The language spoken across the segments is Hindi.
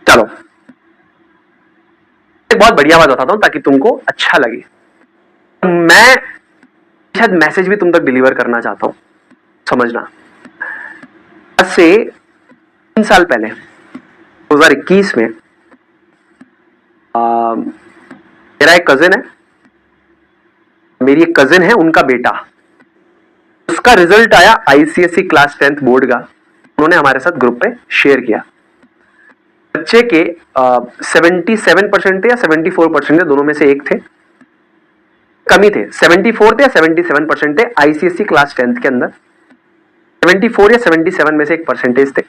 चलो एक बहुत बढ़िया बात बताता हूं ताकि तुमको अच्छा लगे। मैं शायद मैसेज भी तुम तक डिलीवर करना चाहता हूं, समझना। आज से 3 साल पहले 2021 में मेरा एक कजिन है, मेरी एक कजिन है, उनका बेटा, उसका रिजल्ट आया आईसीएसई क्लास 10th बोर्ड का। उन्होंने हमारे साथ ग्रुप पे शेयर किया। बच्चे के 77% थे या 74% थे, दोनों में से एक थे, कमी थे। 74 थे या 77% थे आईसीएसई क्लास 10th के अंदर। 74 या 77 में से एक परसेंटेज थे।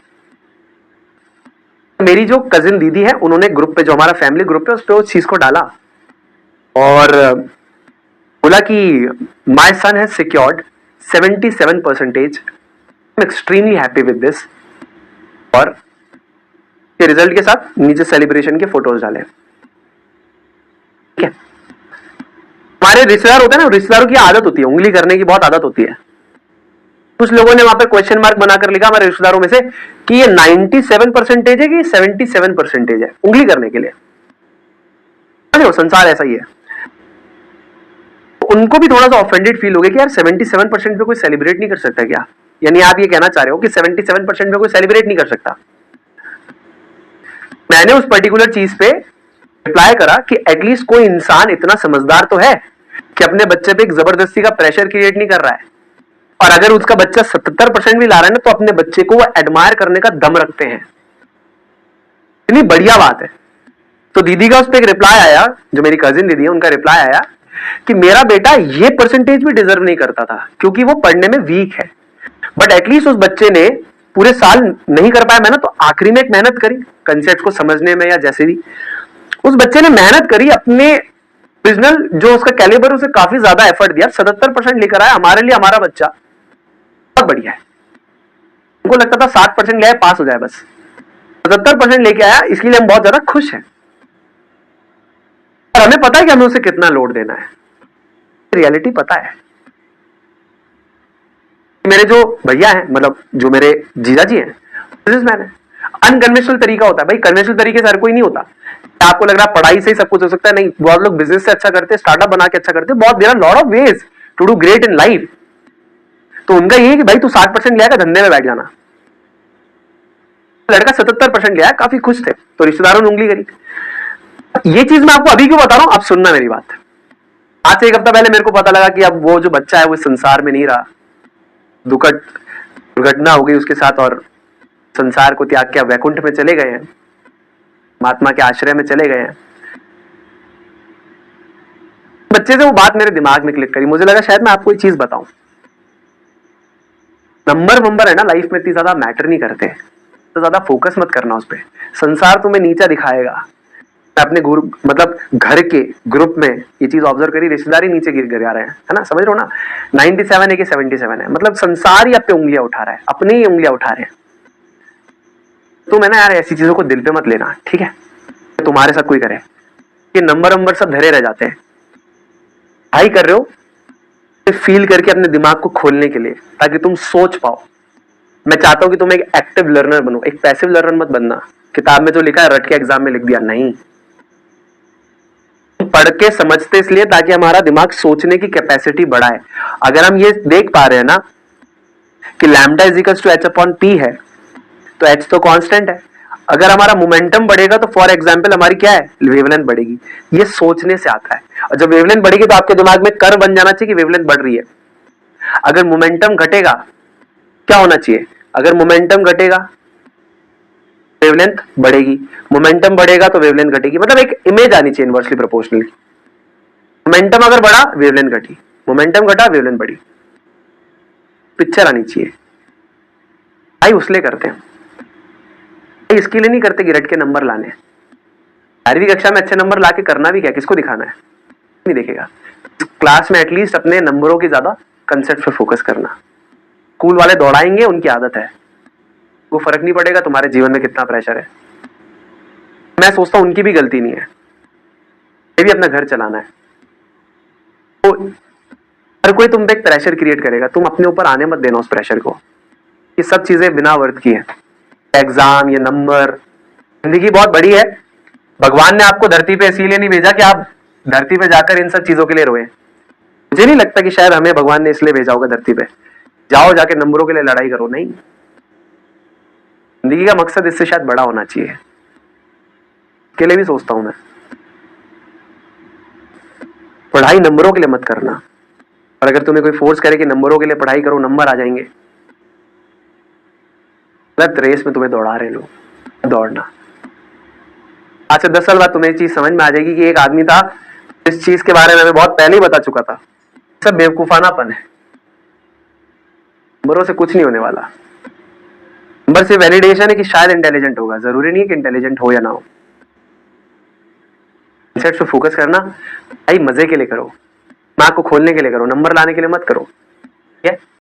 मेरी जो कजिन दीदी है, उन्होंने ग्रुप पे, जो हमारा फैमिली ग्रुप है, उस पर उस चीज को डाला और बोला कि my son has secured 77%। I am extremely happy with this. और रिजल्ट के साथ नीचे सेलिब्रेशन के फोटोज डाले। ठीक है, हमारे रिश्तेदार होते हैं ना, रिश्तेदारों की आदत होती है, उंगली करने की बहुत आदत होती है। कुछ लोगों ने वहां पे क्वेश्चन मार्क बनाकर लिखा हमारे रिश्तेदारों में से कि ये 97% है कि 77% है, उंगली करने के लिए। संसार ऐसा ही है। उनको भी थोड़ा सा ऑफेंडेड फील हो गया कि यार 77% पे कोई सेलिब्रेट नहीं कर सकता क्या? यानी आप ये कहना चाह रहे हो कि 77% पे कोई सेलिब्रेट नहीं कर सकता? मैंने उस पर्टिकुलर चीज पे रिप्लाई करा कि एटलीस्ट कोई इंसान इतना समझदार तो है कि अपने बच्चे पे एक जबरदस्ती का प्रेशर क्रिएट नहीं कर रहा है। और अगर उसका बच्चा 77% भी ला रहा है ना, तो अपने बच्चे को वो एडमायर करने का दम रखते हैं। इतनी बढ़िया बात है। तो दीदी का उस पर एक रिप्लाई आया, जो मेरी कजिन दीदी है, उनका रिप्लाई आया कि मेरा बेटा ये परसेंटेज भी डिजर्व नहीं करता था क्योंकि वो पढ़ने में वीक है, बट एटलीस्ट उस बच्चे ने पूरे साल नहीं कर पाया मेहनत, तो आखिरी में एक मेहनत करी कंसेप्ट को समझने में, या जैसे भी उस बच्चे ने मेहनत करी, अपने ओरिजिनल जो उसका कैलिबर, उसे काफी ज्यादा एफर्ट दिया, 77% लेकर आया। हमारे लिए हमारा बच्चा बहुत बढ़िया है। उनको लगता था 60% ले आए पास हो जाए, बस 77% लेके आया, इसलिए हम बहुत ज्यादा खुश हैं। और हमें पता है कि हमें उसे कितना लोड देना है, रियलिटी पता है। मेरे जो भैया हैं, मतलब जो मेरे जीजा जी हैं, बिजनेसमैन है। अनकन्वेंशनल तरीका होता है भाई, कन्वेंशनल तरीके से हर कोई नहीं होता। आपको लग रहा है पढ़ाई से ही सब कुछ हो सकता है, नहीं। बहुत लोग बिजनेस से अच्छा करते हैं, स्टार्टअप बना के अच्छा करते हैं, बहुत there are lot of ways to do great in life. तो उनका ये है कि भाई तू 60% ले आएगा, धंधे में बैठ जाना। लड़का 77% ले आया, काफी खुश थे, तो रिश्तेदारों ने उंगली करी। ये चीज मैं आपको अभी क्यों बता रहा हूं, आप सुनना मेरी बात। आज से एक हफ्ता पहले मेरे को पता लगा कि अब वो जो बच्चा है वो संसार में नहीं रहा, दुखद दुर्घटना हो गई उसके साथ, और संसार को त्याग के वैकुंठ में चले गए हैं, महात्मा के आश्रय में चले गए हैं। बच्चे से वो बात मेरे दिमाग में क्लिक करी, मुझे लगा शायद मैं आपको एक चीज बताऊं। नंबर है ना लाइफ में, इतनी ज्यादा मैटर नहीं करते, तो ज्यादा फोकस मत करना उस पर। संसार तुम्हें नीचा दिखाएगा। अपने मतलब घर के ग्रुप में ये चीज ऑब्जर्व करी, रिश्तेदारी नीचे गिर रहे हैं, है ना, समझ रहे हो ना। 97 है कि 77 है, मतलब संसार ही आप पे उंगलियां उठा रहा है, अपनी ही उंगलियां उठा रहे हैं। तो मैंने यार ऐसी चीजों को दिल पे मत लेना, ठीक है। तुम्हारे साथ कोई करे कि नंबर सब धरे रह जाते हैं। हाई कर रहे हो फील करके अपने दिमाग को खोलने के लिए, ताकि तुम सोच पाओ। मैं चाहता हूं कि तुम एक एक्टिव लर्नर बनो, एक पैसिव लर्नर मत बनना। किताब में जो लिखा है रट के एग्जाम में लिख दिया, नहीं। पढ़ के समझते इसलिए ताकि हमारा दिमाग सोचने की कैपेसिटी बढ़ाए। अगर हम ये देख पा रहे हैं ना कि lambda is equals to H upon P है, तो एच तो कांस्टेंट है। अगर हमारा मोमेंटम बढ़ेगा तो फॉर एग्जांपल हमारी क्या है, वेवलेंथ बढ़ेगी। ये सोचने से आता है। और जब वेवलेंथ बढ़ेगी तो आपके दिमाग में कर बन जाना चाहिए कि वेवलेंथ बढ़ रही है। अगर मोमेंटम घटेगा, क्या होना चाहिए, अगर मोमेंटम घटेगा वेवलेंथ बढ़ेगी, मोमेंटम बढ़ेगा तो वेवलेंथ घटेगी। मतलब एक इमेज आनी चाहिए इनवर्सली प्रोपोर्शनल। मोमेंटम अगर बढ़ा वेवलेंथ घटी, मोमेंटम घटा वेवलेंथ बढ़ी, पिक्चर आनी चाहिए। भाई उसलिए करते हैं, इसके लिए नहीं करते कि रट के नंबर लाने। 12वीं कक्षा में अच्छे नंबर लाके करना भी क्या, किसको दिखाना है, नहीं देखेगा। क्लास में एटलीस्ट अपने नंबरों की ज्यादा कंसेप्ट पे फोकस करना। स्कूल वाले दौड़ाएंगे, उनकी आदत है, वो फर्क नहीं पड़ेगा तुम्हारे जीवन में कितना प्रेशर है। मैं सोचता हूं उनकी भी गलती नहीं है, ये भी अपना घर चलाना है। तो हर कोई तुम पे एक प्रेशर क्रिएट करेगा, तुम अपने ऊपर आने मत देना उस प्रेशर को। ये सब चीजें बिना वर्थ की है। एग्जाम, ये नंबर, जिंदगी बहुत बड़ी है। भगवान ने आपको धरती पे इसीलिए नहीं भेजा कि आप धरती पे जाकर इन सब चीजों के लिए रोए। मुझे नहीं लगता कि शायद हमें भगवान ने इसलिए भेजा होगा धरती पे, जाओ जाके नंबरों के लिए लड़ाई करो, नहीं। जिंदगी का मकसद इससे शायद बड़ा होना चाहिए। के लिए भी सोचता हूं मैं, पढ़ाई नंबरों के लिए मत करना। और अगर तुम्हें कोई फोर्स करे कि नंबरों के लिए पढ़ाई करो, नंबर आ जाएंगे, गलत रेस में तुम्हें दौड़ा रहे लोग, दौड़ना। आज से 10 साल बाद तुम्हें चीज समझ में आ जाएगी कि एक आदमी था, इस चीज के बारे में हमें बहुत पहले ही बता चुका था। सब बेवकूफानापन है, नंबरों से कुछ नहीं होने वाला। नंबर से वैलिडेशन है कि शायद इंटेलिजेंट होगा, जरूरी नहीं है कि इंटेलिजेंट हो या ना हो। कंसेप्ट पे फोकस करना, भाई मजे के लिए करो, दिमाग को खोलने के लिए करो, नंबर लाने के लिए मत करो, ठीक है।